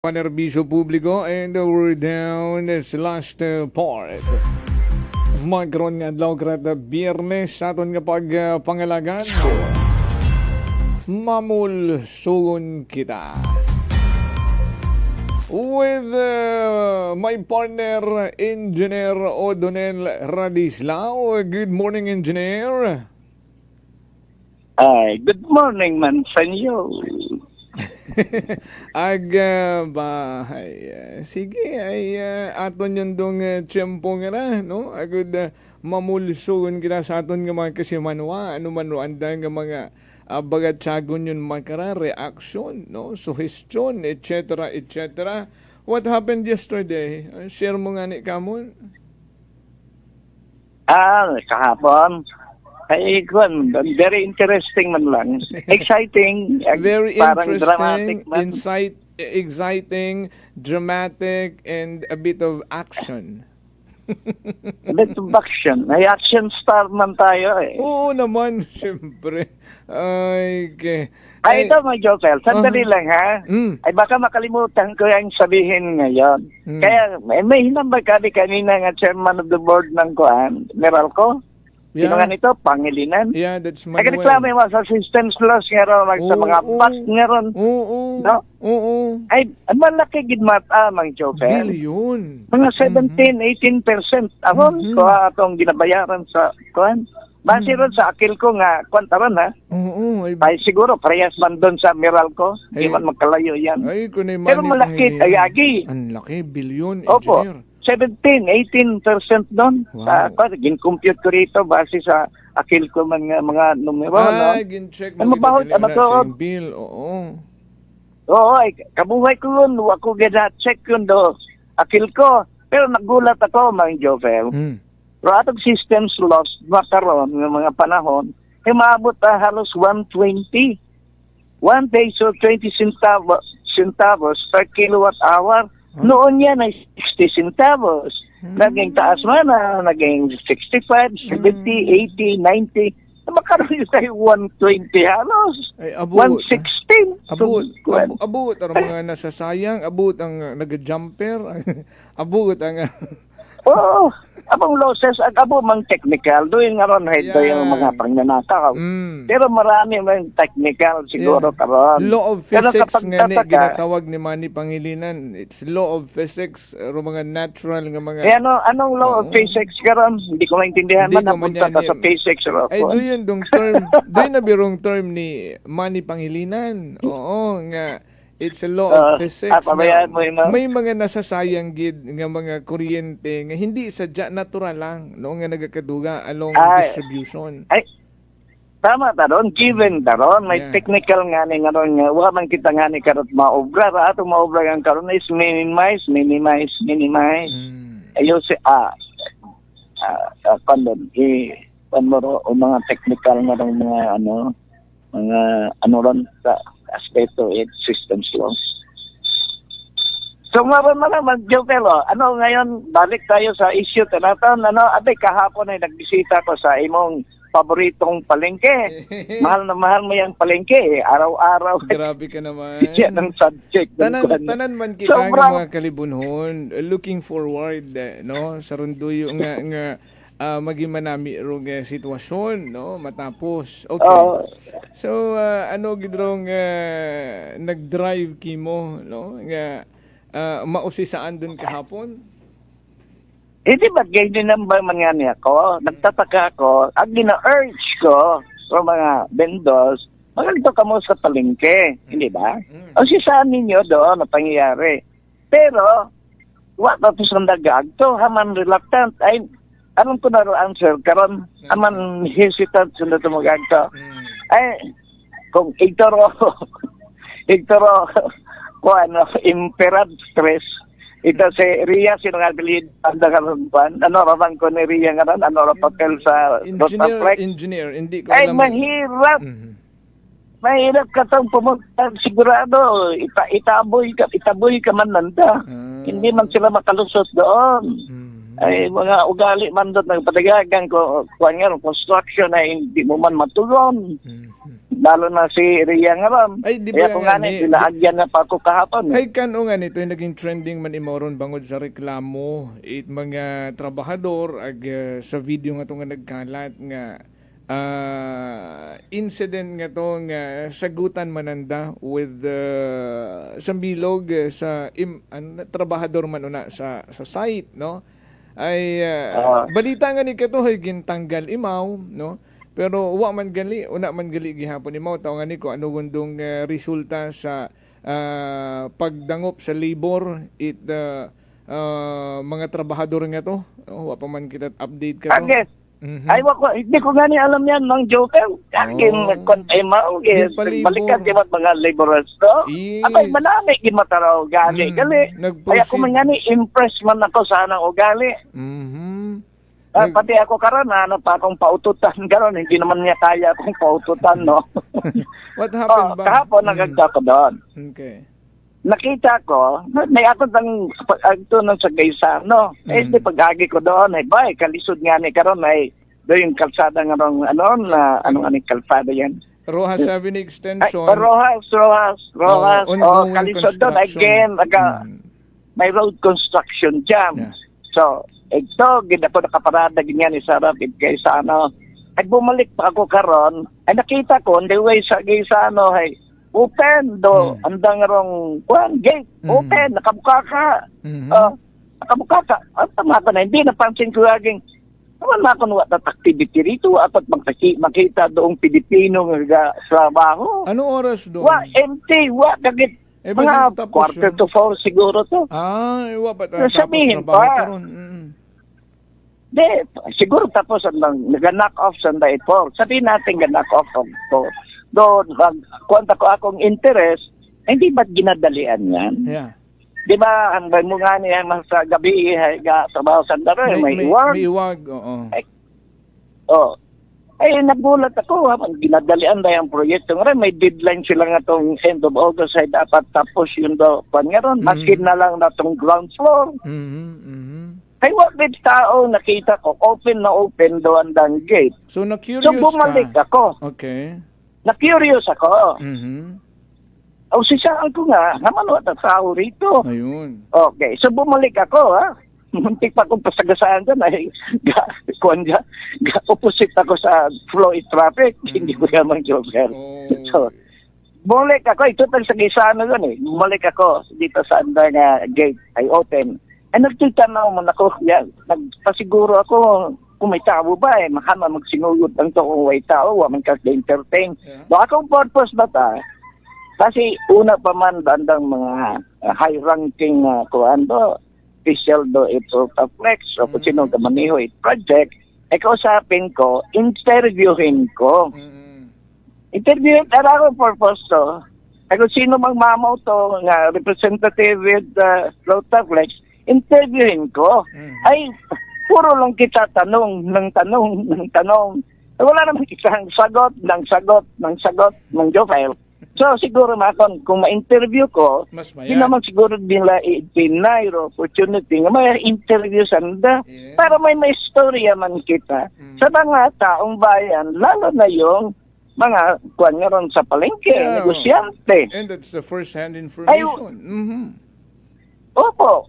Panerbisyo publiko and we're down sa last part. Magkaroon nga adlaw kada Biyernes sa aton nga pangalagan. Mamulsugon kita. With my partner, Engineer Odonel Radislao. Good morning, Engineer. Good morning man sa inyo. Sige ay aton yung dong tiyempo nga na, no? Agad mamulsugon kita sa aton nga mga kasimanwa, ano man anda nga mga bagatsagon yun makara, reaction, no? Suggestion, etc. etc. What happened yesterday? Share mo nga ni Kamon. Kahapon. Ay, very interesting man lang. Exciting. Very parang interesting, dramatic man. exciting, dramatic, and a bit of action. A bit of action. Ay, action star man tayo eh. Oo naman, syempre. Ay, okay. Ay, ito mga Jopel, sandali lang ha. Ay, baka makalimutan ko yung sabihin ngayon. Kaya, may hinambag kami kanina nga chairman of the board ng Meralco. Sino nga nito? Pangilinan. Yeah, that's Manuel. Nagreklamo yung mga assistance laws nga ron, sa mga bus nga ron. Oo. No? Oo. Ay, malaki gidmat mga Jopel. Billion. Mga 17-18%. Ahon, ko atong ginabayaran sa kuan. Base ron sa akil ko nga, kuan taron ha. Oo. Ay siguro, parehas man doon sa Meralco. Di man magkalayo yan. Ay, kunay Pero malaki, ayagi. Ang laki, billion, Opo. engineer. 17-18% doon. Wow. Sa gin-compute ko rito base sa akil ko man nga mga numero, no? Ay, gin-check mo Ano kita ba, kanina ano sa bill. Oo. Oo, ay, kabuhay ko yun. Ako gina-check yun do. Akil ko. Pero nagulat ako, mga Jovel. Pero atong systems lost, makaroon ng mga panahon, ay maabot halos 120. 1 peso 20 centavos per kilowatt hour. Noon yan ay 60 centavos. Naging taas man na, naging 65, 70, 80, 90. Makaroon tayo 120 halos. Ay, abot. 116. Abot ang mga nasasayang, abot ang nag-jumper, abot ang... Oo. Abang losses, abo mang technical. Doon nga ron, yung mga pangnanakaw. Pero marami mang technical siguro karon. Law of Pero physics kapag nga ni tataka, ginatawag ni Manny Pangilinan. It's law of physics, mga natural nga mga... anong law of physics karon? Hindi ko maintindihan. Hindi ko Napunta man sa physics. Ay, doon yung term, doon na birong term ni Manny Pangilinan. Oo, nga, it's a law of physics. May mga nasasayang gid nga mga kuryente nga hindi sadya natural lang no nga nagakaduga along distribution. Ay, tama taron, given taron, may technical nga ni nga ron nga wa man kita nga ni karot maobra ra ato maobra ang karon is minimize. Ayo si kondon panmoro o mga technical nga ron mga ano ron sa aspeto it systems law. So maroon naman, Jopelo, ngayon, balik tayo sa issue tinatan, abay kahapon ay nagbisita ko sa imong paboritong palengke. Mahal na mahal mo yung palengke, araw-araw. Grabe ka naman. Yan ang subject. Tanan man kita ng mga kalibunhon, looking forward, no, sa runduyo nga maging manami rong sitwasyon, no, matapos. Okay. So gidrong nag-drive kimo, no, nga mausisaan dun kahapon? Hindi ba ganyan naman nga niya ako? Nagtataka ako, ang gina-urge ko sa mga vendors, magalito ka mo sa palengke, hindi ba? O sisaan ninyo doon na pangyayari. Pero, wala to sa nagag to, haman reluctant, ay anong ko na answer karon aman hesitant sa tumagag to. Ay kung igtoro ko imperad stress ito si Ria sino nga bilid ang karon pan rabang ko ni Ria nga ron papel sa engineer hindi ko ay mahirap. Mahirap ka tong pumunta sigurado itaboy ka man nanda. Hindi man sila makalusot doon. Ay mga ugali man doon nagpatagagan ko kuan nga construction ay hindi mo man matulon. lalo na si Ria nga ron. Ay, di Kaya ba kung nga ni- pinaagyan na pa ako kahapon. Ay kano nga nito yung naging trending man imoron bangod sa reklamo it mga trabahador ag sa video nga to nga nagkalat nga incident nga to nga sagutan mananda with sambilog sa trabahador man una sa site no ay balita nga ni kato ay gintanggal imaw no pero wa man gali una man gali gihapon imaw taw nga ni ko ano gundong resulta sa pagdangop sa labor mga trabahador nga to wa pa man kita update ka to. Yes. Ay, hindi ko gani alam yan, Mang Joker. Akin, kontay mo, balikan di ba mga laborers to? Abay, manami, gimataraw, gali. Kaya kung gani, impress man ako sa anang ugali. Pati ako karon ano pa akong paututan karon hindi naman niya kaya akong paututan no. What happened ba? Kahapon nagagda ko doon. Okay. Nakita ko, may ako ng agto nang sa Gaysa, no? Di pag-agi ko doon, bay, kalisod nga ni karon ay doon yung kalsada nga rong, anong kalsada yan? Rojas Avenue Extension. Rojas. Kalisod doon, again, may road construction jam. Yeah. So, ito, ako nakaparada ganyan ni Sarah Gaysa, ay bumalik pa ako karon, ay nakita ko, on the way sa Gaysa, ay open do andang rong gate open nakabuka ka nakabuka ka tama ka na hindi napansin ko laging naman ako what that activity rito apat makita doong Pilipino nga trabaho anong oras do empty kagit mga quarter to 4 siguro to wa pa sabihin pa siguro tapos nag-knock off sa 4 sabihin natin knock off to doon, kwanta ko akong interest, hindi ba't ginadalian yan? Yeah. Di ba, hanggang mo nga niya sa gabi, trabaho sa daro, may iwag. May iwag, oo. Ay, nagulat ako, ginadalian na yung proyekto. Ngayon, may deadline sila nga itong end of August, ay dapat tapos yun daw. Ngayon, maskin na lang na itong ground floor. Ay, what did tao nakita ko, open doon ang gate. So, na-curious so, bumalik ako. Okay. Na-curious ako. O sisaan ko nga, naman wata tao rito. Ayun. Okay, so bumalik ako, ha? Muntik pa akong pasagasaan dyan, ay opposite ako sa flow of traffic. Hindi ko naman joker. So, bumalik ako, ito tang sa gisano yun bumalik ako dito sa andang gate, ay open. Ay nagtita na naman ako, nagpasiguro ako, kung may tao ba makama magsinugod lang to kung may tao, waman ka entertain. Yeah. Akong purpose ba ta? Kasi una pa man bandang mga high-ranking official do ito flex o kung sino gamaniho project, kausapin ko, interviewin ko. Interviewin, ako purpose to. Kung sino magmamaw to, nga representative with Flex, interviewin ko. Ay, puro lang kita tanong. Wala naman kitang sagot ng Jofel. So, siguro makon, kung ma-interview ko, hindi naman siguro nila i-deny opportunity nga may interview sanda para may istorya man kita sa mga taong bayan, lalo na yung mga kuwan sa palengke, negosyante. And that's the first-hand information. Opo.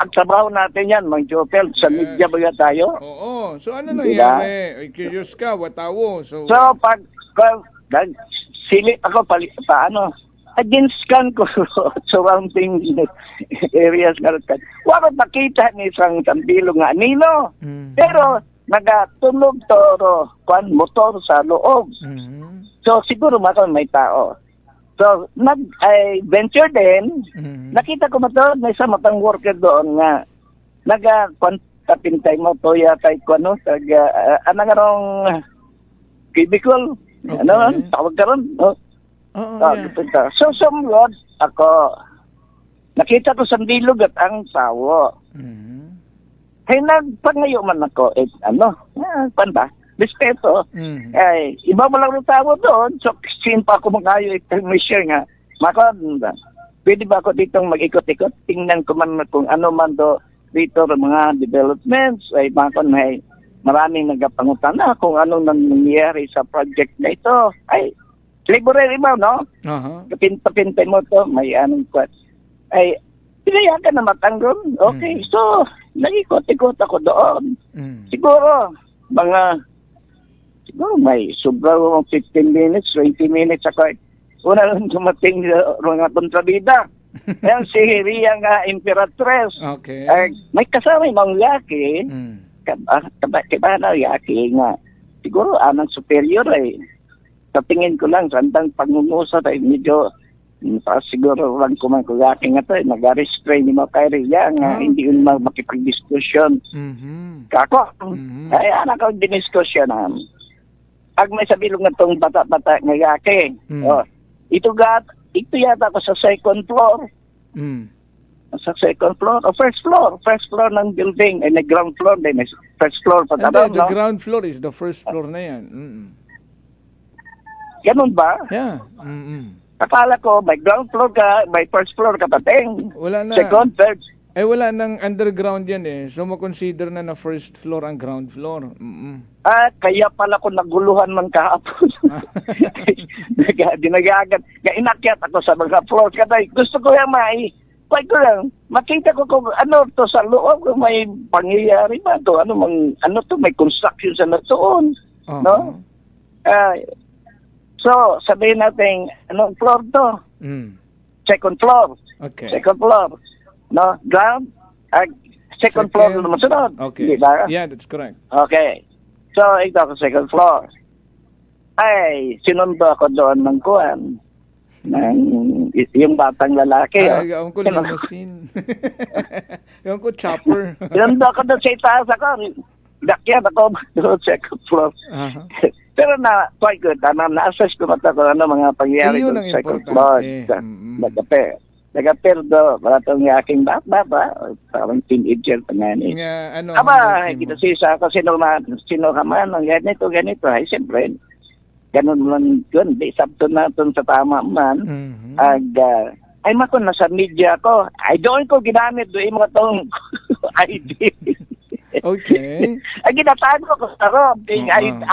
Ang trabaho natin yan, Mang Jopel, sa media ba tayo? Oo. So ano nangyari? Curious ka, watawo. So pag silip ako, scan ko surrounding areas nga rin. Wala makita ni isang sambilong nga nino. Pero nagatunog to motor sa loob. So siguro may tao. So, nag-venture din, nakita ko may isang matang worker doon nga, nag-pintay mo to yata anong cubicle, tawag ka ron, So, somewhat, ako, nakita ko sa bilog at ang sawo. Kaya nagpangayo man ako, respeto. Iba mo lang ng tao doon. So, sin pa ako mag-ayo may share nga. Pwede ba ako ditong mag-ikot-ikot? Tingnan ko man kung ano man dito mga developments. Ay, maraming nagapangutana kung anong nangyayari sa project na ito. Ay, library mo, no? Aha. Kapinta-pinta mo to, may anong kwat. Ay, pinaya ka na matanggon. Okay, so, nag-ikot-ikot ako doon. Siguro may sobrang 15 minutes, 20 minutes ako. Una lang dumating mga kontrabida. Yan si Ria nga Imperatrice. Okay. May kasama yung mga yaki. Kaba na yaki nga. Siguro anang superior ay. Sa tingin ko lang, sandang pangungusap ay medyo siguro lang kuman ko yaki nga to. Nag-restrain ni mga kay Ria nga hindi yun makipag-diskusyon. Kako. Ay anak ko diniskusyonan. Ag may sabilong nga tong bata-bata nga yaki. Ito yata ako sa second floor. Sa second floor o first floor ng building ay ground floor din, first floor pa And tayo, then, the ground floor is the first floor na yan. Ganun ba? Yeah. Akala ko may ground floor ka, may first floor ka pating. Wala na. Second, third. Wala nang underground yan eh. So, makonsider na first floor ang ground floor. Kaya pala ko naguluhan man kahapon. Dinagagat. Inakyat ako sa mga floors. Katay, gusto ko yung makita ko kung ano to sa loob, kung may pangyayari ba to. Ano to, may construction sa natoon. No? So, sabihin natin, anong floor to? Second floor. Okay. Second floor. No? Ground? Second floor naman sunod. Okay. Diba? Yeah, that's correct. Okay. So, ito ako second floor. Ay, sinundo ako doon ng kuwan. Yung batang lalaki. Gawin ko limousine. Gawin ko chopper. Sinundo ako doon sa itaas ako. Dakyat ako doon sa second floor. Pero quite good. Na-assess ko mata kung ano mga pangyayari doon sa second floor. Nagapirdo, para itong aking bata, parang teenager pa nga ni. Kinasisa ako, sino ka man, ganito. Ay, siyempre, ganun lang yun. Di sabto natin sa tama man. Ay, nasa media ko. Ay, doon ko ginamit, doon mo itong ID. Okay. Ay, ginatago ko sa rob. Yung ID.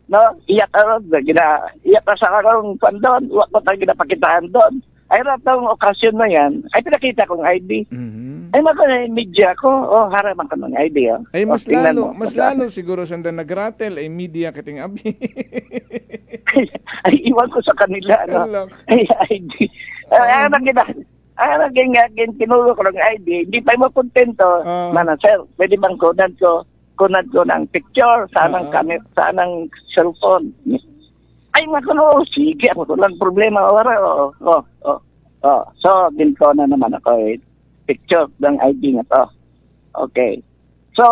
No? Iyak ka sa karong pandon. Huwag ko tayo ginapakitaan doon. Ay, ratang okasyon na yan, ay pinakita kong ID. Ay, media ko, haraman ka ng ID. Ay, mas lalo siguro sanda nag-rattle, ay media kating abi. Ay, iwan ko sa kanila, no? Ay, ID. Ay, naging tinulo ko ng ID, hindi pa mo kontento, sir, pwede bang kunad ko ng picture, sanang cellphone. Ay, sige, ako lang problema. So, ginto na naman ako picture ng ID nga to. Okay. So,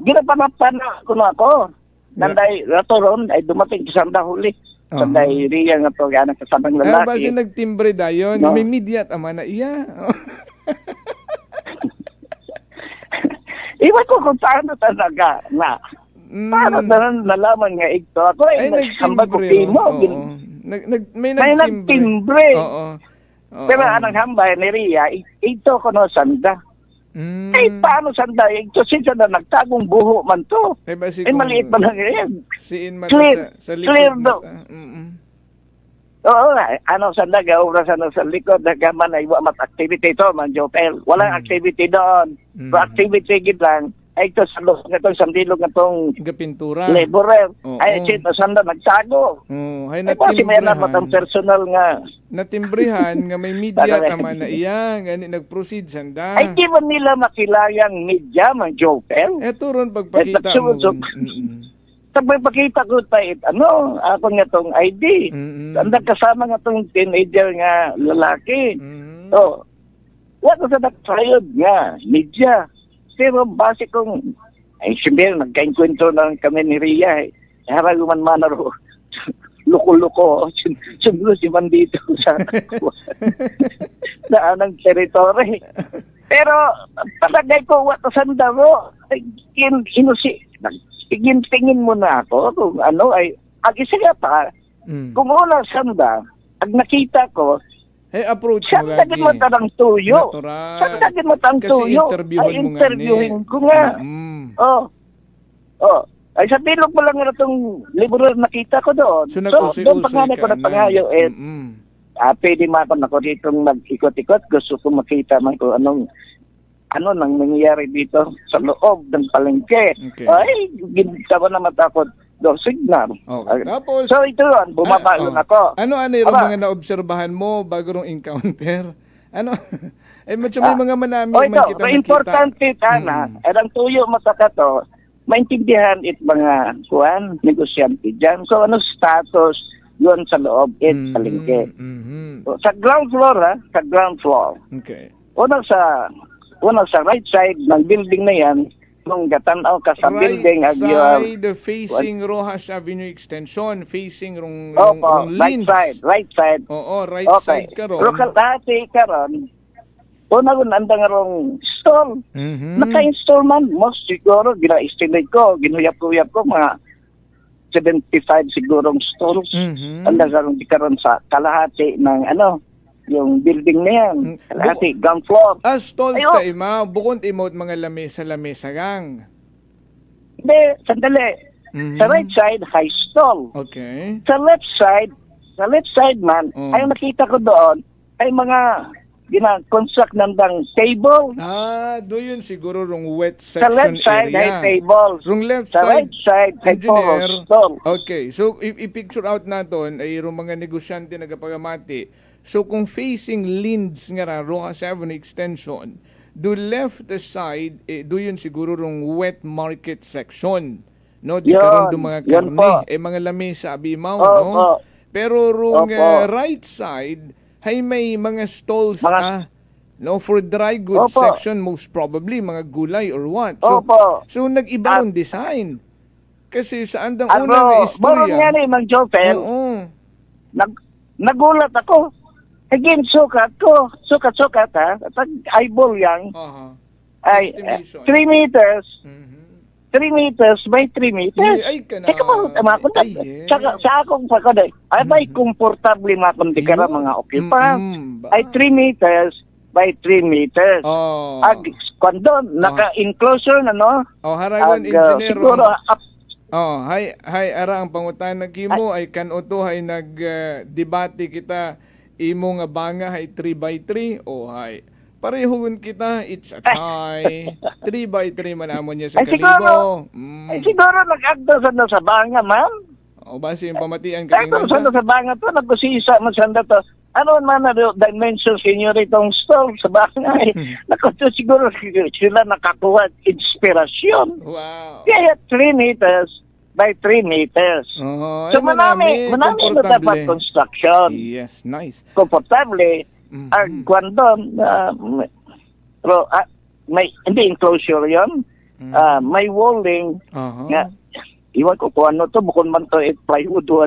ginapanapan na ako. Nanday, ratoron, ay dumating isang dahuli. Sanday, Ria nga to, ganang kasamang lalaki. Basi nagtimbre dayon, no? May media tama na iya. Iwan ko kung paano talaga paano nalaman nga ito? Ako ay naghambag ko mo. May nagtimbre. Pero anong hambay ni Ria, ito ko no sanda. Ay, paano sanda? Ito sinsa na nagtagong buho man to. Ay, maliit ba lang yan? Clear sa likod mata. Oo, sanda, gaura sa likod, nagaman ay wamat activity to, man, Jopel. Walang activity doon. So, activity gid lang. Ay, ito sa loob nga itong sandilog nga itong pintura. Laborer. Ay, ito sanda nagtago. Ay, kasi may naman ang personal nga. Natimbrihan nga may media naman na iya. Gani, nag-proceed sanda. Ay, di ba nila makilayang media, man, Jopel? Eto ron, pagpakita mo. Pagpakita ko tayo, ako nga itong ID. Sanda kasama nga itong teenager nga lalaki. So, wala sa nagsayod nga, media. Pero base kong, ay siyempre, nagkainkwentro lang kami ni Ria. Harag man manaro, luko-luko. Siguro si Bandito sa anang teritoryo. Pero, palagay ko, watasan daw, tingin mo na ako kung ay, ag-isa pa, kung una sanda, ag nakita ko, approach mo lagi. Saan mo tanang tuyo? Saan mo tanang tuyo? Kasi interviewin mo interviewin ko nga. Ay, sa bilog mo lang nga itong libro na nakita ko doon. So, Doon panganay ko na pangayo. Pwede man ako dito mag-ikot-ikot. Gusto ko makita man kung ano nang nangyayari dito sa loob ng palengke. Okay. Ay, ginta ko na matakot. Do signal. Okay. Tapos, so ito yun, bumaba lang ako. Ano yung mga naobserbahan mo bago rong encounter? Ano? May mga manami man kita nakita. Importante kana, ang tuyo mataka to, maintindihan it mga negosyante dyan. So, ano status yun sa loob, palengke. So, sa ground floor, sa ground floor. Okay. Una sa right side ng building na yan, nung gatanaw ka sa building. Right side, facing Rojas Avenue Extension, facing rong right side. Oo, right side ka ron. Pero kalahati ka ron, una ron andang rong stall. Naka-install man, most siguro, gina-estimate ko, ginuyap-uyap ko, mga 75 sigurong stalls. Andang rong di karon sa kalahati ng yung building na yan. Kalahati, ground floor. Stalls ka ima, bukod imot mga lamesa gang. Hindi, sandali. Sa right side, high stall. Okay. Sa left side man, ay nakita ko doon, ay mga gina-construct ng table. Doon siguro rong wet section sa left side area. Ay tables. Rong left sa side, right side ay engineer. stall. Okay, so i-picture out naton ay rong mga negosyante nagapagamati. So kung facing Linds nga ra, Rojas Avenue Extension, do left side, doon siguro rong wet market section. No, di karon do mga karne, mga lamesa abimaw, no? Pero rong right side, hay may mga stalls no, for dry goods section, most probably mga gulay or what. So nag-iba yung design. Kasi sa andang unang istorya. Borong nga ni Mang Jopel. Nagulat ako. Again, sukat ha. Eyeball yan. Ay, 3 meters. 3 meters by 3 meters. Ay, ka na. Teka mo, sa akong pakoday, ay may komportable makundi ka mga occupants. Ay 3 meters by 3 meters. Kwando, naka-enclosure na, no? Harayon, engineer. Siguro, hi, ara ang pangutan nagimo ay kanuto hay nag-debate kita imo nga banga hay 3 by 3 hay parehon kita, it's a tie. 3 by 3 man amon niya sa kalibo. Siguro nag-agdo sa banga, ma'am. Base yung pamatian ka. Agdo sa banga to, nagkusisa man sanda to. Ano man na dimensions inyo itong stall sa banga Nakuto siguro sila nakakuha inspirasyon. Wow. Kaya 3 meters by 3 meters. So manami na dapat construction. Yes, nice. Komportable. Cuando may hindi enclosure yon, may walling. Iwan ko kung ano to, bukod man to plywood o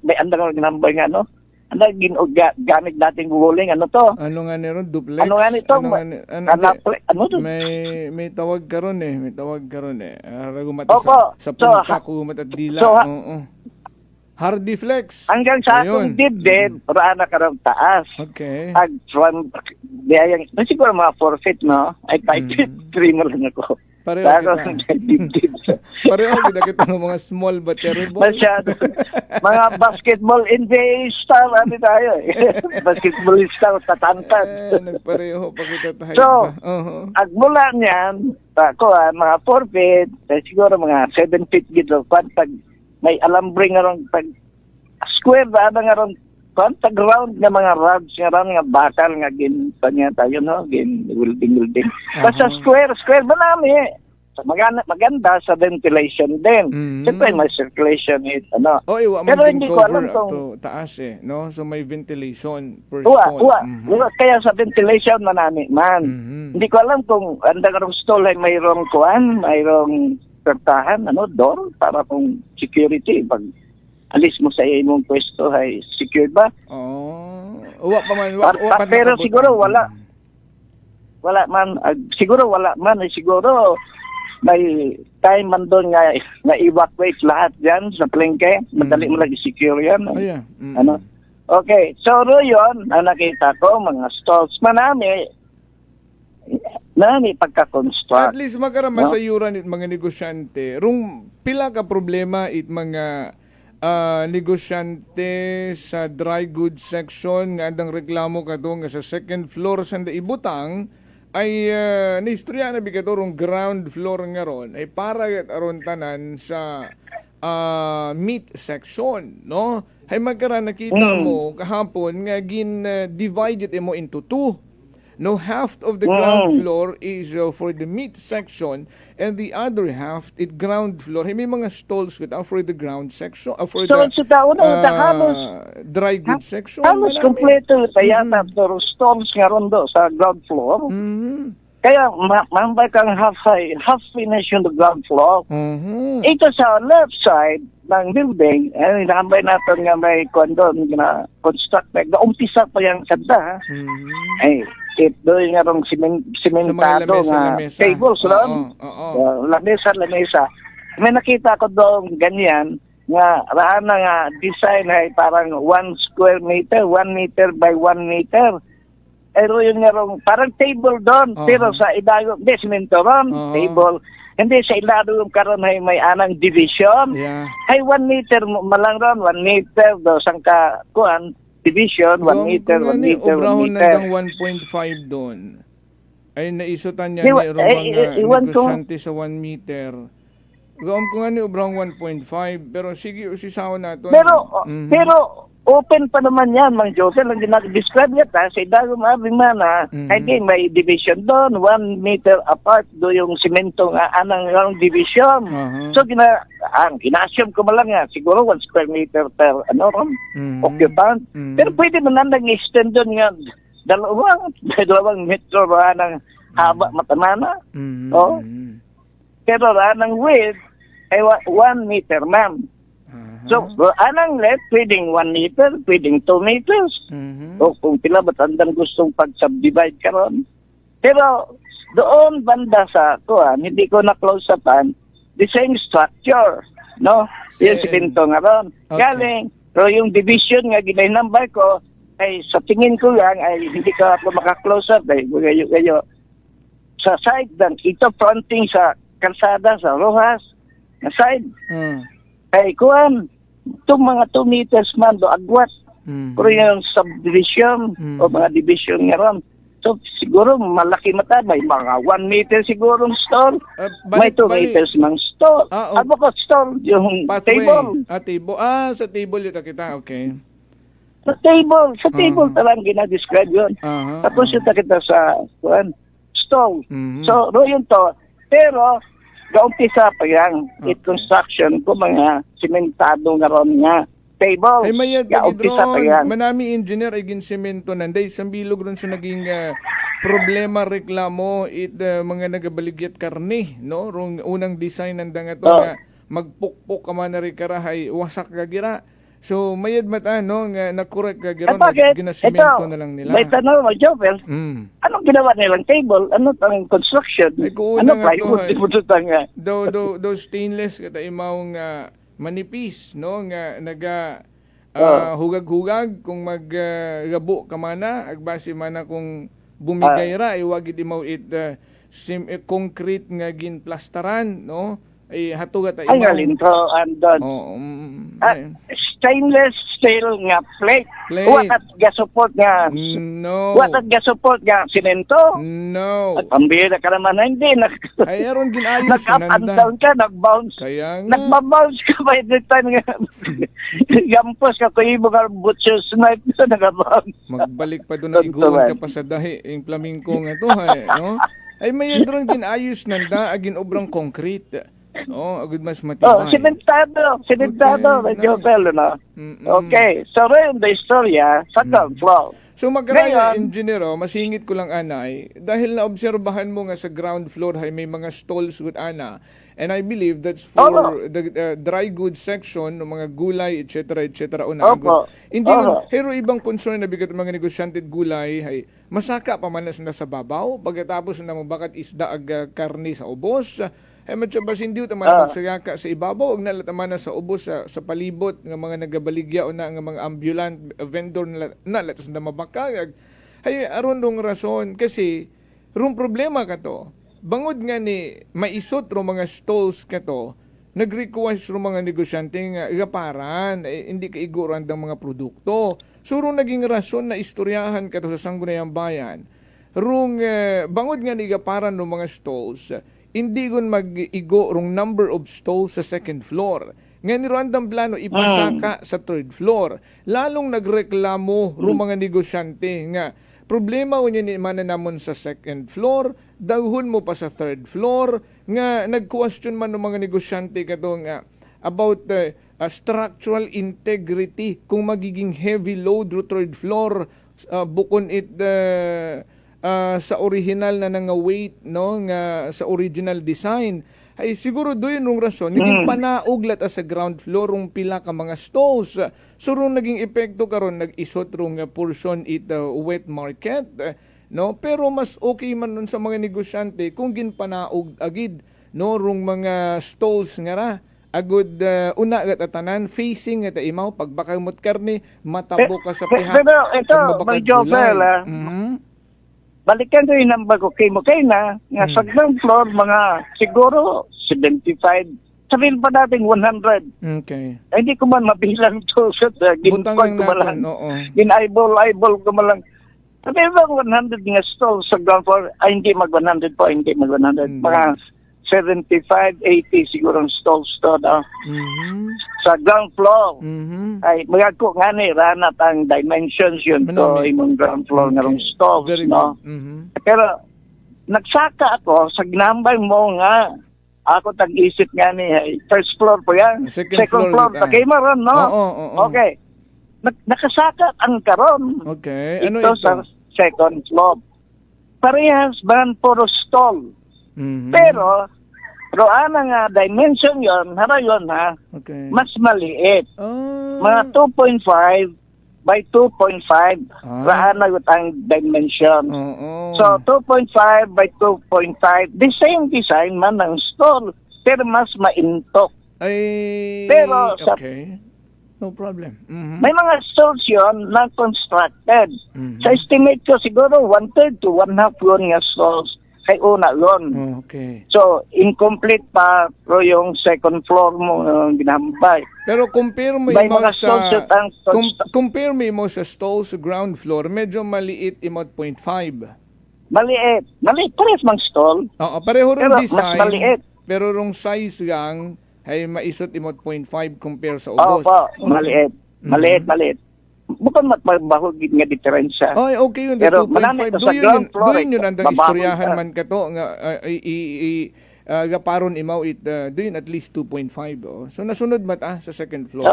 may andang number nga gamit nating walling, ano to? Ano nga niron, duplex? Ano nga nito? Ano to? May tawag karon sa punta ko at dila. Hardy Flex. Hanggang sa akong dibdib, raan na karang taas. Okay. From, siguro mga 4 feet, no? Ay 5 feet, 3 na lang ako. Pareho kita ng mga small but terrible. Masyado. Mga basketball NBA style, ano tayo basketballista, tatangkad. Nagpareho pa kita tayo. So, agmula niyan, mga 4 feet, siguro mga 7 feet gito, pag may alambre nga ron, square ba nga ron, tag round nga mga rods nga ron, nga bakal nga panya tayo, no? Welding. Basta square ba namin maganda sa ventilation din. Siyempre may circulation pero hindi ko alam kung taas no? So may ventilation per stall. Kaya sa ventilation manami man. Hindi ko alam kung andang stall ay mayroong pertahan, door para kung security pag alis mo sa imong pwesto ay secured ba? Pero siguro wala man, siguro may time man doon nga evacuate lahat diyan sa palengke, madali mo lang i-secure yan. Okay, so yun, nakita ko mga stalls manami. na ni At pagka-construct. least masayuran it mga negosyante. Rung pila ka problema it mga negosyante sa dry goods section nga andang reklamo kadto nga sa second floor sa ibutang ay naistorya na bigato rong ground floor nga ron ay para aron tanan sa meat section, no? Hay magkaroon nakita mo kahapon nga divided mo into two. No, half of the ground floor is for the meat section, and the other half, ground floor. May mga stalls for the ground section, for So, the sa taon na halos dry goods section. halos kompleto yata pero stalls nga ron do sa ground floor. Kaya mambay kang half finish yung the ground floor. Ito sa left side ng building, nakambay natin nga may kondo na construct na umpisa pa yung kanta. Ay, doon nga rong simentado nga tables lang. Lamesa. May nakita ko doon ganyan nga raan na nga design ay parang 1 square meter, 1 meter by 1 meter. Pero yun nga rong parang table doon, pero sa idayo, hindi, simento ron, table. Hindi, sa ilado yung karon ay may anang division. Ay 1 meter malang ron, 1 meter, do sangka kuan, division, 1 meter, 1 meter, 1 obrahon meter. ng 1.5 doon. Ay naisutan niya ni mga negosyante sa 1 meter. Gawam ko nga ni obrahon 1.5, pero sige, usisaw na to. Pero open pa naman yan, Mang Joseph, ang ginag-describe niya sa idago mabimana, hindi may division doon, 1 meter apart do yung simento nga anang division. So ang ginasyon ko malang nga siguro 1 square meter per occupant. Pero pwede man nang extend doon nga dalawang metro ra ng haba matanana. Pero ra ng width ay 1 meter, ma'am. So, anang left, pwedeng 1 meter, pwedeng 2 meters. O kung pila ba't andang gustong pag-subdivide ka ron. Pero, doon banda sa kuhan, hindi ko na-close upan, the same structure, no? Yung simento nga ron. Galing, pero yung division nga ginahinambay ko, ay sa tingin ko lang, ay hindi ka ako maka-close up, ay gayo. Sa side, dan, ito fronting sa kalsada, sa Rojas, na side. Ay kuhan, itong mga 2 meters man do agwat. Pero yung subdivision o mga division nga ron. So siguro malaki mata, may mga 1 meter siguro stall. May 2 meters mang stall. Ano ko stall? Yung pathway. table. Table. Sa table yun kita, okay. Sa table talang ginadescribe yun. Tapos yun kita sa stall. So yun to. Pero gaumpisa pa yan, construction ko mga simentado nga ron nga tables. Ay mayad gaumpisa pa yan. Manami engineer ay ginsemento nanday isang bilog ron sa naging problema reklamo mga nagabaligyat karne, no? Rong unang design nanda nga to nga magpukpok ka man na rin karahay wasak ka gira. So mayad mata no nga nakorek ka gira ginasemento na lang nila. May tanong mo, Jopel. Anong ginawa nilang table? Ano tang construction? Ano plywood? Do stainless kata imawng manipis no nga naga hugag-hugag kung maggabo ka mana agbase mana kung bumigay ra ay wag imaw concrete nga ginplastaran no ay hatuga ta imaw. Ay galinto andon. Stainless steel nga plate. Wakat ga-support nga. No. Wakat ga-support nga simento. No. At pambira ka naman hindi. Ay, aron ginayos. Nag-up and down ka, nag-bounce. Kaya nga. Nagbabounce ka by the time nga. Gampos ka kung ibang butcher snipe na nag-bounce. Magbalik pa doon na iguan ka pa sa dahi. Yung flamingo nga to. No? Ay, may doon ginayos nanda. Agin obrang concrete. Agud mas matibay. Simentado, medyo pelo na. Okay, so rin the istorya, second floor. So magkaraya, engineer, masingit ko lang anay, dahil naobserbahan mo nga sa ground floor ay may mga stalls with ana, and I believe that's for the dry goods section, ng mga gulay, etc. Hindi pero ibang concern na bigat mga negosyante gulay, ay masaka pa man na sa babaw, pagkatapos na mabakat isda ag karne sa ubos, ay matsabas hindi ito man magsagaka sa ibabaw, og nalataman na sa ubos sa palibot ng mga nagabaligya o na ng mga ambulant vendor na latas na mabakagag. Ay aron dong rason kasi Rung problema ka to. Bangod nga ni maisot ro mga stalls ka to, nag-request ro mga negosyante nga igaparan, hindi ka iguran ng mga produkto. Suro naging rason na istoryahan ka to sa Sangguniang Bayan. Rung bangod nga ni igaparan ro mga stalls, hindi gon mag-igo rong number of stalls sa second floor. Nga ni randang plano ipasaka sa third floor. Lalong nagreklamo ro mga negosyante nga problema unya ni mananamon sa second floor, dahon mo pa sa third floor, nga nag-question man ng mga negosyante kato nga about structural integrity kung magiging heavy load ro third floor bukon it sa original na nga weight no nga sa original design ay siguro doon yung rason naging panaog lata sa ground floor rong pila ka mga stalls so rong naging epekto karon nag-isot rong portion it wet market no pero mas okay man nun sa mga negosyante kung ginpanaog agid no rong mga stalls nga ra agud una gat atanan facing at imaw pagbakamot karne matabo ka sa piha pero ito may Jovel balikan ko yung number ko kay mo kay na nga sa ground floor mga siguro 75 sabihin pa natin 100 okay hindi ko man mabilang to sa ginpag ko malang gin-eyeball ko malang sabihin ba 100 nga stall sa ground floor ay hindi mag 100 po hindi mag 100 mga 75, 80 siguro ang stalls to no? Sa ground floor ay magagko nga ni ranat ang dimensions yun to imong ground floor nga rong stalls no? Pero nagsaka ako sa ginambay mo nga ako tag-isip nga ni first floor po yan second floor tagay mo ron no? Okay nakasaka ang karon okay ano ito sa second floor parehas ban puro stall pero roana nga dimension yon harayon ha okay. mas maliit mga 2.5 by 2.5 raana yun ang dimension so 2.5 by 2.5 the same design man ng stall pero mas maintok ay pero sa okay no problem may mga stalls yun na constructed sa estimate ko siguro 1/3 to 1/2 yun nga stalls kay una yun. Okay. So, incomplete pa pero yung second floor mo ginambay. Pero compare mo may mo sa compare mo sa stalls sa ground floor, medyo maliit imot 0.5. Maliit. Maliit pares mang stall. Oo, pareho ring design. Mas maliit. Pero rong size gang ay maisot imot 0.5 compare sa ubos. Opo, maliit. Maliit. Bukod matbahog nga diferensya. Ay, okay yun. Pero 2.5. Doon yun ang istoryahan man ka to. Gaparon imaw it. Doon at least 2.5. So, nasunod mata sa second floor.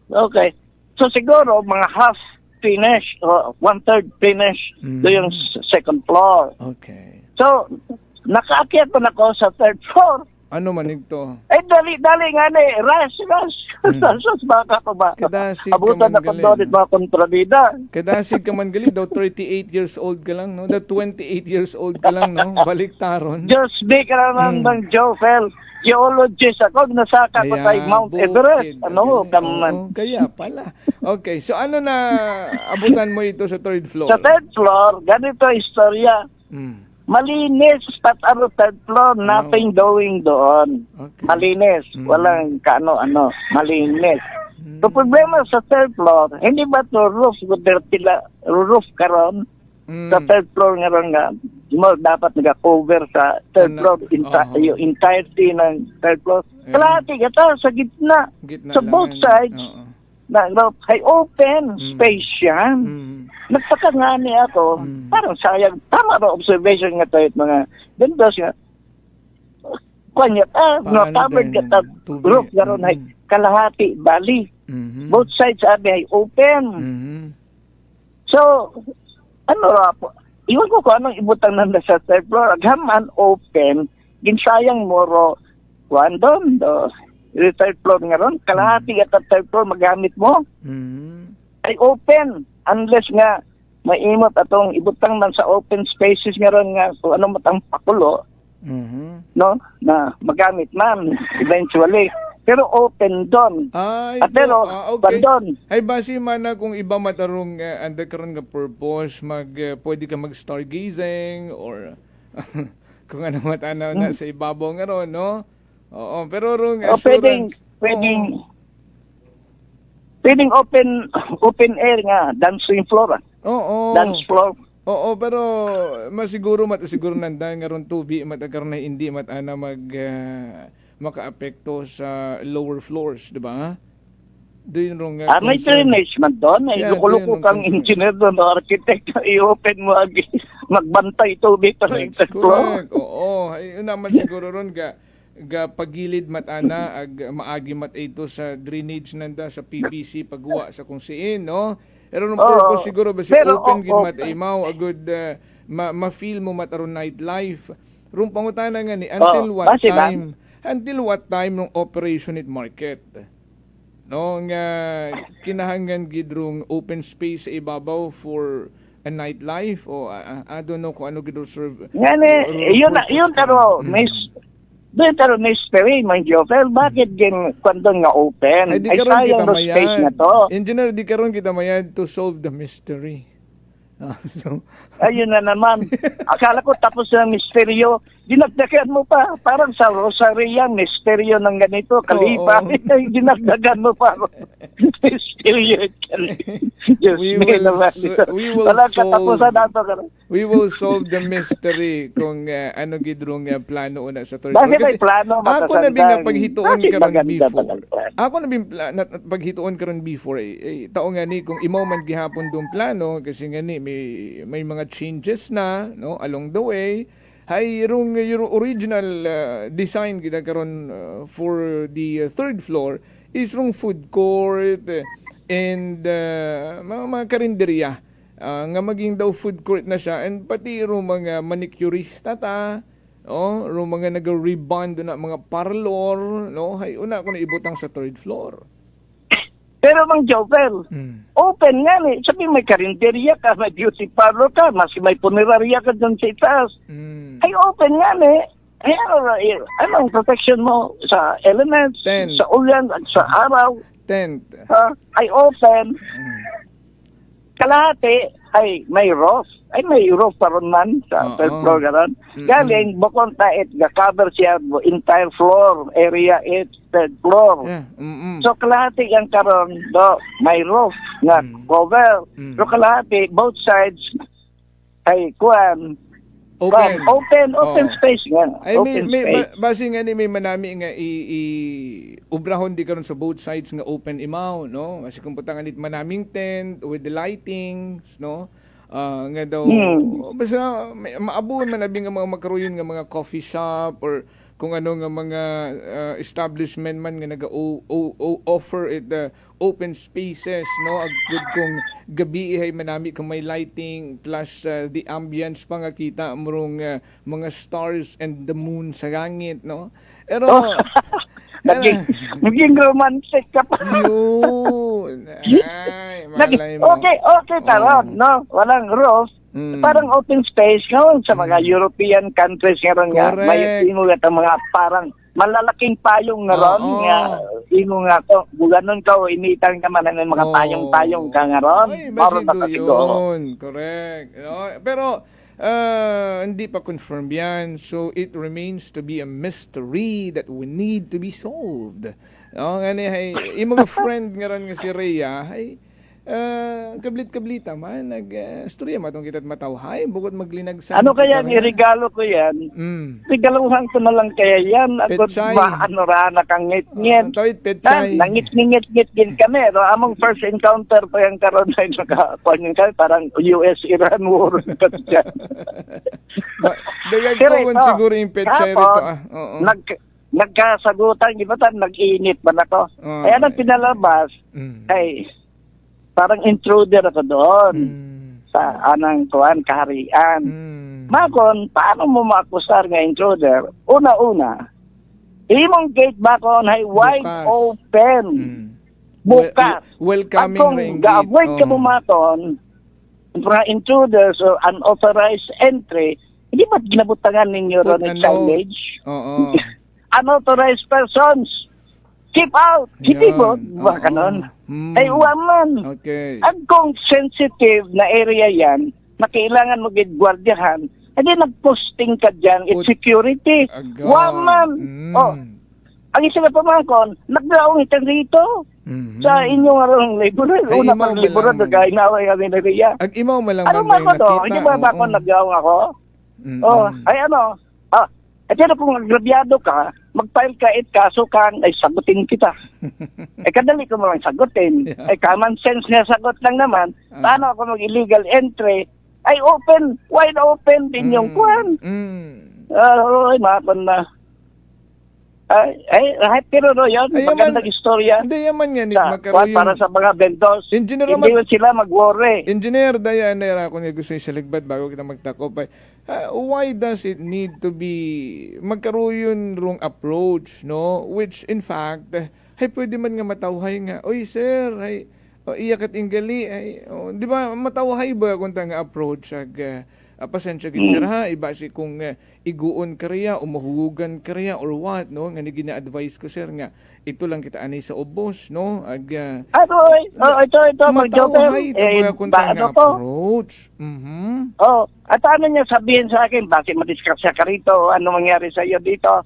Okay. So, siguro, mga half finish o 1/3 finish doon yung second floor. Okay. So, nakaakyat ko na ko sa third floor. Ano manig to? Eh, dali nga ni. Rush. Sus, baka pa ba? Abutan na ko doon mga kontrabida. Kadasig ka man gali. Daw 38 years old ka lang, no? Daw 28 years old ka lang, no? Baliktaron. Just be ka naman ng Jovel. Geologist ako. Nasaka ko tayo Mount Everest. Ano? Kaya pala. Okay. So, ano na abutan mo ito sa third floor? Sa third floor, ganito istorya. Malinis, pat third floor, nothing doing doon. Okay. Malinis, walang kaano-ano, malinis. So, problema sa third floor, hindi ba to roof, roof karon sa third floor nga ron nga, mo dapat nag-cover sa third floor, yung entirety ng third floor. Kalahati ka sa gitna sa both sides. Na ay open space yan. Nagtaka nga niya ako, parang sayang, tama ba observation nga tayo mga gandos nga. Kanya, covered ka ta, roof garon ay kalahati, bali. Both sides abi ay open. So, ano ra po, iwan ko kung anong ibutang nanda sa third floor, aghaman open, ginsayang moro, doon, third floor nga ron, kalahati at third floor magamit mo. Ay open. Unless nga, maimot atong ibutang man sa open spaces nga ron nga, kung ano matang pakulo, no, na magamit man, eventually. pero open doon. Ay, Pero, okay. doon. Ay, basi man na kung iba matarong anda karon nga purpose, pwede ka mag-stargazing or kung ano matanaw na sa ibabaw nga ron, no? Oo, pero rong assurance. Pwedeng open air nga, dancing floor. Oo. Dance floor. Oo, pero masiguro nandan nga ron tubi matagkaroon na hindi matana makaapekto sa lower floors, di ba? Doon rong May drainage man doon. Luko-luko kang engineer doon, architect, i-open mo magbantay tubig pa rin sa floor. Oo, ay naman siguro ron ga pagilid matana maagi ito sa drainage nanda sa PVC pagwa sa kung siin, no? Pero nung purpose siguro ba open gid mataimaw a good ma-feel mo mataron nightlife. Rung pangutana nga ni until what time nung operation it market? No nga kinahanglan gid rung open space sa ibabaw for a nightlife o I don't know kung ano gid serve. Yun taro Pero mystery, man Jovel, bakit din kwando nga open? Ay sayang no space na to. Engineer, di karon kita mayad to solve the mystery. Ayun na naman. Akala ko tapos na misteryo. Dinagdagan mo pa. Parang sa Rosaria, misteryo ng ganito. Kalipa. Dinagdagan mo pa. Misteryo. We will solve the mystery kung ano gidrong plano una sa third floor. Bakit may plano? Ako na nga paghituon karon before. Ako na paghituon karon before. Tao nga ni kung imaw man gihapon dong plano kasi nga ni may mga changes na no along the way. Hay yung original design kita karon for the third floor is rong food court and mga karinderya nga maging daw food court na siya and pati rong mga manicurista rong mga nag-rebond na mga parlor no hay una ko na ibutang sa third floor. Pero Mang Jovel, open nga ni. Sabi may karinderya ka, may beauty parlor ka, may punerarya ka dun sa itaas. Ay open nga ni. Ay anong protection mo sa elements, sa ulan, at sa araw? Tent. Ay open. Kalahati ay may roof. Ay may roof pa ron man sa third floor garon. Galing bukod taet ga-cover siya entire floor area it third floor. So kalahati ang karon do may roof nga cover. So kalahati both sides ay kuan open space nga. Basi nga ni may manami nga ubrahon di karon sa both sides nga open imaw no. Kasi kung putangan nit manaming tent with the lightings no. Nga daw basta maabon man abi nga mga makaroon nga mga coffee shop or kung ano nga mga establishment man nga naga-offer it open spaces no good kung gabi ay manami kung may lighting plus the ambience pa nga kita murong mga stars and the moon sa langit no pero naging romantic ka pa. Yun. Ay, malay mo. Okay, taron, no? Walang roof. Parang open space ngayon sa mga European countries ngayon nga. May ino nga mga parang malalaking payong nga ron. Ino nga ko, buganon ka o initan ka man ng mga payong-payong ka nga ron. Ay, masido yun. Correct. No? Pero, hindi pa confirmed yan. So, it remains to be a mystery that we need to be solved. Yung mga friend nga ron nga si Rhea, kablit-kablita man, storya matong kita't matawhay, bukod maglinag sa... Ano kaya regalo ko yan? Regaluhan ko na lang kaya yan. Ako nakangit-ngit. Nangit-ngit din kami. Among first encounter pa yung karon na yung parang US-Iran war. Dagagkawan siguro yung petsa rito. Nagkasagutan, di ba nag-init ba na to? Kaya nang pinalabas, ay parang intruder ako doon sa anang kaharian. Makon, paano mo maakusar nga intruder? Una-una, imong gate makon ay wide open. Bukas. Welcoming kung ga-avoid ka mo makon, mga intruders or unauthorized entry, hindi ba't ginabutangan ninyo ron ng signage? Oo. Unauthorized persons keep out. Hindi Yan. mo, ba kanon? Ay, waman. Okay. At kung sensitive na area yan, na kailangan mo gidgwardyahan, hindi nag-posting ka dyan, it's security. Agad. Waman. Oh, ang isa na pamangkon, nagdaong ito rito. Sa inyong arong liburan. Ay, Una imaw pang mo liburan, lang. nag-inaway kami na riya. Ag imaw mo lang Ano man ba ko to? nakita. Hindi ba ba ako Oo. nagdaong ako? Oh, ay ano? At kung agrabyado ka, mag-file ka it kaso kang ay sagutin kita. Kadali ko mo lang sagutin. Yeah. Ay common sense nga sagot lang naman. Paano ako mag-illegal entry? Ay open, wide open din yung kwan. Ay, mapon na. Pero no, yun, Ay, magandang yaman- istorya. Hindi yaman yan. Kwan para sa mga vendors. Engineer Hindi naman- yun sila mag-worry. Engineer Dayan, ako nga gusto yung saligbat bago kita magtakop. Why does it need to be magkaroon yun wrong approach, no? Which in fact, ay pwede man nga matawhay nga, oy sir, ay iyakat ingali, ay, di ba matawhay ba kung nga approach ag pasensya gid sir ha, iba si kung iguon kariya, umuhugan kariya or what, no? Nga ni gina-advise ko sir nga, ito lang kita anay sa ubos, no? Ag Ito, matawhay ito kung nga ano to? approach. At ano niya sabihin sa akin, bakit madiskasya ka rito, ano mangyari sa iyo dito?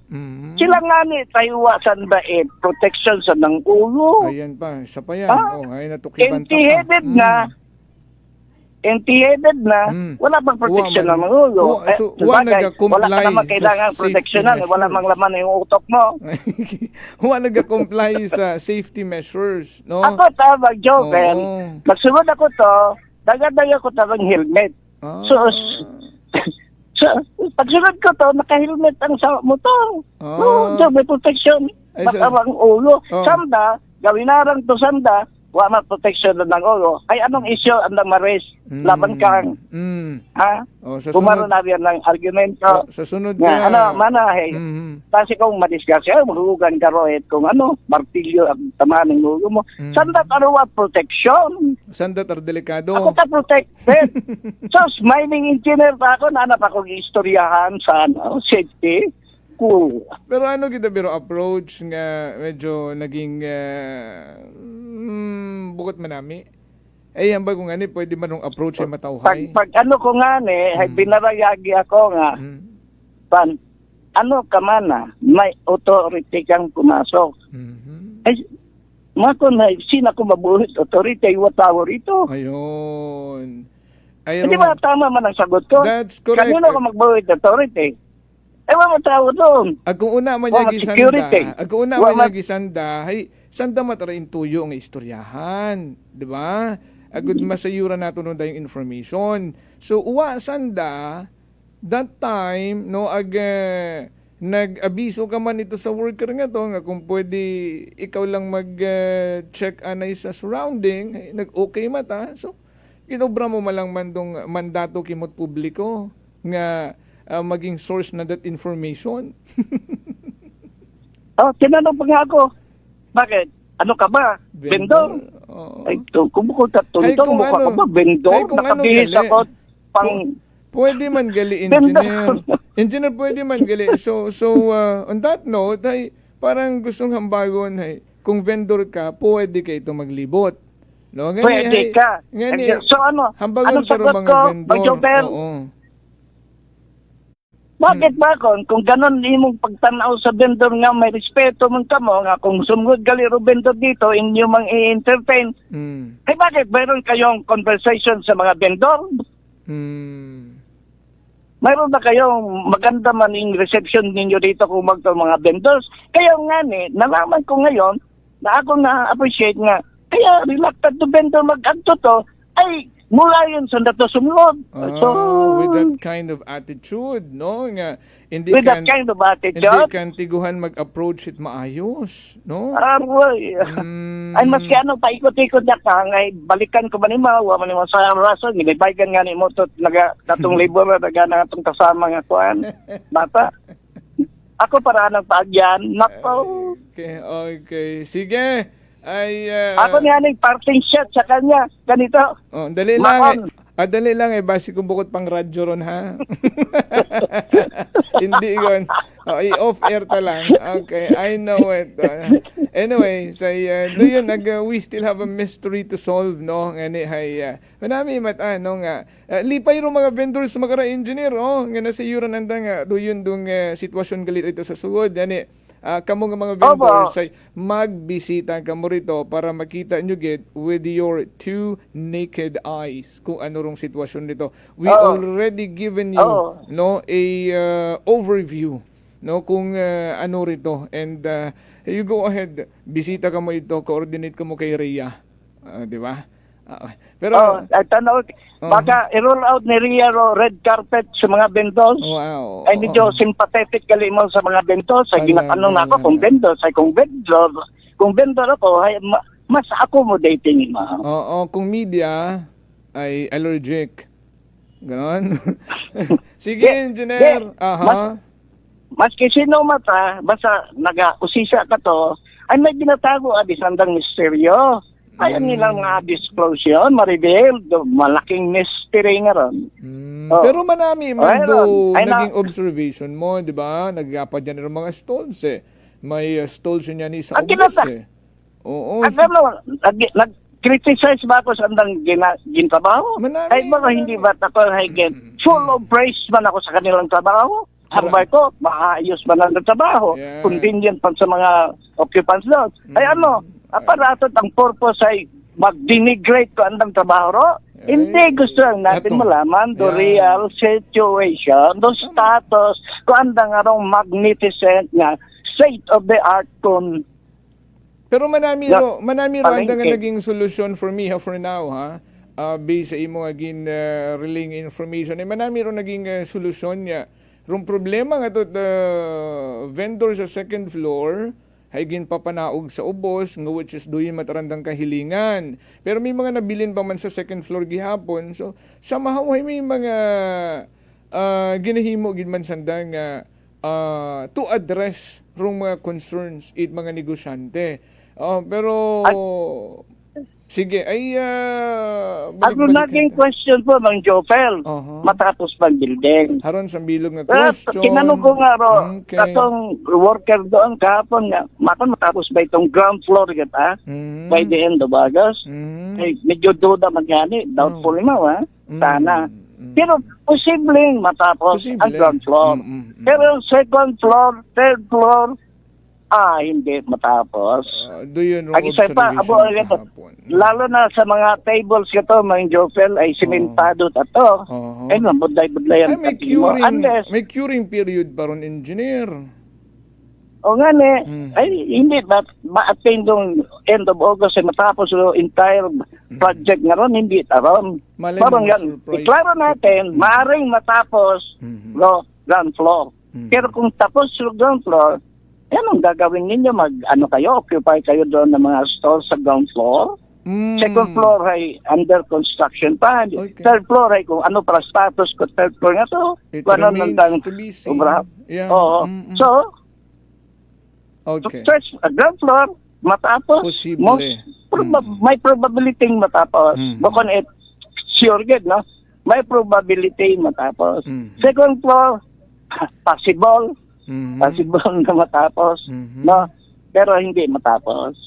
Sila nga ni, tayuwasan ba protection sa ng ulo? Ayan pa, isa pa yan. Ay natukiban Empty-headed na, wala pang protection ng ulo. So, wala wala ka naman kailangan proteksyonan, wala mang laman yung utok mo. Wala nag-comply sa safety measures, no? Ako tawag, Jovel, magsunod ako to, daga-daga ko tawag helmet. So, pagsunod ko to, naka-helmet ang sa motor. So, may protection. Ang ulo. Sanda, gawinarang to sanda, wala protection ng ulo. Ay, anong issue ang mares? Laban kang, ha? Kumaro na rin ng argumento. Sa sunod nga, manahe. Kasi kung madisgasya, mahuhugan ka rohet kung martilyo ang tamahan ng ulo mo. Sanda taruwa protection. Sanda tar delikado. Ako ta protected. So, mining engineer pa ako, nanap ako istoryahan sa safety. Cool. Pero ano kita biro approach nga medyo naging bukod manami? Ay, ang bago nga ni, pwede man nung approach ay matawhay. Pag ano ko nga ni, ay binarayagi ako nga, ano ka man may authority kang pumasok. Ay, mako na, sina ko mabuhit authority, ay watawo rito. Ayun. Hindi ba tama man ang sagot ko? That's correct. Kanino ko magbuhit authority? Eh, wala tao doon. Agkung una man niya gisanda, agkung una man niya gisanda, hay, sanda matarain tuyo nga istoryahan, di ba? Agud masayura nato no dayong information. So, uwa sanda, that time, no, nag-abiso ka man ito sa worker nga to, nga kung pwede ikaw lang mag-check anay sa surrounding, nag-okay mata, so, kinobra mo malang mandong mandato kimot publiko, nga, maging source na that information. Tinanong pa nga ako. Bakit? Ano ka ba? Vendor? Ay, kumukul ka tuntong mukha ka ba? Vendor? Nakabihis ako pang... Pwede man gali, engineer. Engineer, pwede man gali. So on that note, ay, parang gustong hambagon, ay, kung vendor ka, pwede ka ito maglibot. No? Gani, pwede ka. So ano? Hambagon Anong sagot mga ko? vendor. Oo. Bakit ba kung ganon imong pagtanaw sa vendor nga may respeto man kamo nga kung sumugod galiro vendor dito inyo mang i-entertain. Ay bakit mayroon kayong conversation sa mga vendor? Mayroon ba kayong maganda man yung reception ninyo dito kung mga vendors? Kaya nga nalaman ko ngayon na ako na-appreciate nga kaya reluctant to vendor mag-adto to ay mula yun sa nato sumlod. With that kind of attitude, no? Nga, hindi kan tiguhan mag-approach it maayos, no? Ay, maski paikot-ikot na ka, ngay, balikan ko ba ni Mawa, sa rason, ginibaigan nga ni mo to, natong labor na natong kasama nga kuhan, bata. Ako para ng paagyan, nako. Okay. Sige. Ako niya parting shot sa kanya. Ganito. Dali lang. Dali lang basi kung bukod pang radyo ron ha. Hindi yun. I-off air ta lang. Okay, I know it. Anyway, say do yun we still have a mystery to solve, no? Ngani hay manami no nga lipay ro mga vendors mga engineer, oh, nga nasa yuran anda nga do yun dung sitwasyon galit ito sa sugod ani. Kamo nga mga vendors ay magbisita kamo rito para makita nyo get with your two naked eyes kung ano rong sitwasyon nito. We already given you no a overview no kung ano rito, and you go ahead, bisita ka mo ito, coordinate ka mo kay Rhea, di ba? Pero tanaw, baka i-roll out ni Rhea red carpet sa mga vendors. Wow. Ay medyo sympathetic kali mo sa mga vendors. Ay ginatanong na ako kung vendor ako, ay mas accommodating mo. Oo, kung media ay allergic. Ganon. Sige, engineer. Maski sino mata, basta nag-usisa ka to, ay may binatago sandang misteryo. Ayaw nilang disclose yun, ma-reveal, malaking mystery nga ron. Pero manami man naging observation mo, di ba? Nagapad yan ng mga stalls eh. May stalls niya ni sa ubos eh. Oo. Nag-criticize ba ako sa andang gintrabaho? Ay baka hindi ba ako full of praise man ako sa kanilang trabaho? Harbay ko, maayos ba na ng trabaho? Yeah. Convenient pa sa mga occupants doon. Ay aparatot ang purpose ay mag-denigrate ko andang trabaho ro? Hindi, gusto lang natin malaman the real situation, the status, kung andang arong magnificent nga state of the art kung pero manami ro andang naging solution for me for now based sa imo agin relaying information ay manami ro naging solusyon niya. Rong problema nga to vendor sa second floor ay ginpapanaog sa ubos nga which is doon matarandang kahilingan. Pero may mga nabilin pa man sa second floor gihapon. So sa mahaw may mga ginahimo gid man sandang to address rong mga concerns it mga negosyante. Pero sige, ay ako naging question po, Mang Jofel, matapos pang building. Haron sa bilog nga question. Kinanong ko nga katong worker doon kahapon nga, matapos ba itong ground floor kita, by the end of August? Ay, medyo duda man gani, doubtful mo sana. Pero posibleng matapos ang ground floor. Pero second floor, third floor, hindi matapos. Do you know lalo na sa mga tables ito, mga Jofel, ay simentado ato. Ay, budlay-budlayan. May curing period pa ron, engineer. O nga ay hindi ma-attain yung end of August ay matapos yung entire project nga ron, hindi taron. Parang yan, iklaro natin, maaring matapos ground floor. Pero kung tapos yung ground floor, anong gagawin ninyo? Occupy kayo doon ng mga stalls sa ground floor? Second floor ay under construction pa. Okay. Third floor ay kung ano para status ko. Third floor nga to. It remains to be seen. Yeah. So, first, ground floor, matapos. Posible. May probability matapos. Bukon it, sure good, no? May probability matapos. Second floor, possible. Possible na matapos, no? Pero hindi matapos.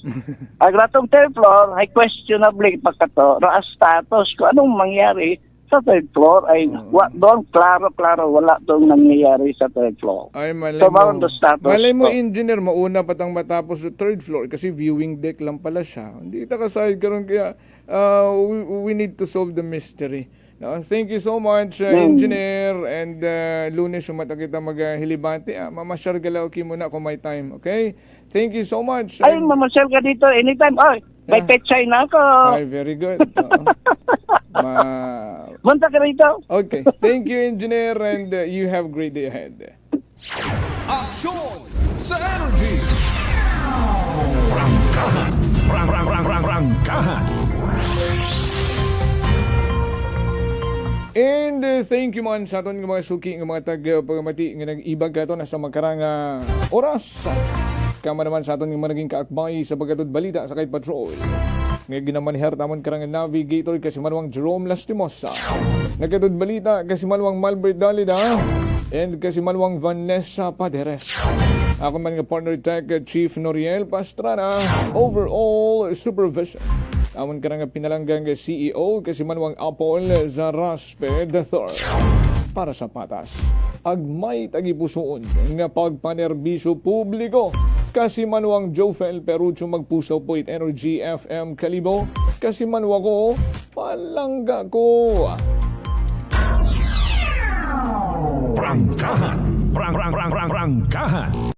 Ang ratong third floor ay questionably pagkato, ang status ko anong mangyari sa third floor ay doon klaro wala doon nangyayari sa third floor. Ay malay mo engineer mauna patang matapos sa third floor kasi viewing deck lang pala siya. Hindi ta kasahid karon kaya we need to solve the mystery. No, thank you so much, engineer, and Lunes umata kita maghilibante. Mamasyal galaw muna kung may time, okay? Thank you so much. Ay, mamasyal ka dito anytime. May pechay na ako. Ay, very good. Munta ka rito. Okay, thank you, engineer, and you have a great day ahead. Aksyon sa energy. Prangkahan. And thank you man sa aton ng mga suki ng mga tag-pagamati nga nag-ibag ka ito nasa magkarang oras. Kama naman sa aton ng mga naging kaakbay sa pagkatod balita sa kahit patrol. Ngayon ginamanihar tamon karang navigator kasi manuang Jerome Lastimosa. Nagkatod balita kasi manuang Malbert Dalida and kasi manuang Vanessa Paderes. Ako man nga partner tech Chief Noriel Pastrana, overall supervision. Awan ka nga pinalanggang CEO kasi manwang Apple Zaraspe III. Para sa patas, agmay tagipusoon nga pagpanerbisyo publiko. Kasi manwang Jofel Perucho magpusaw po Energy FM Kalibo. Kasi manwa ko, palangga ko. Prangkahan. Prangkahan.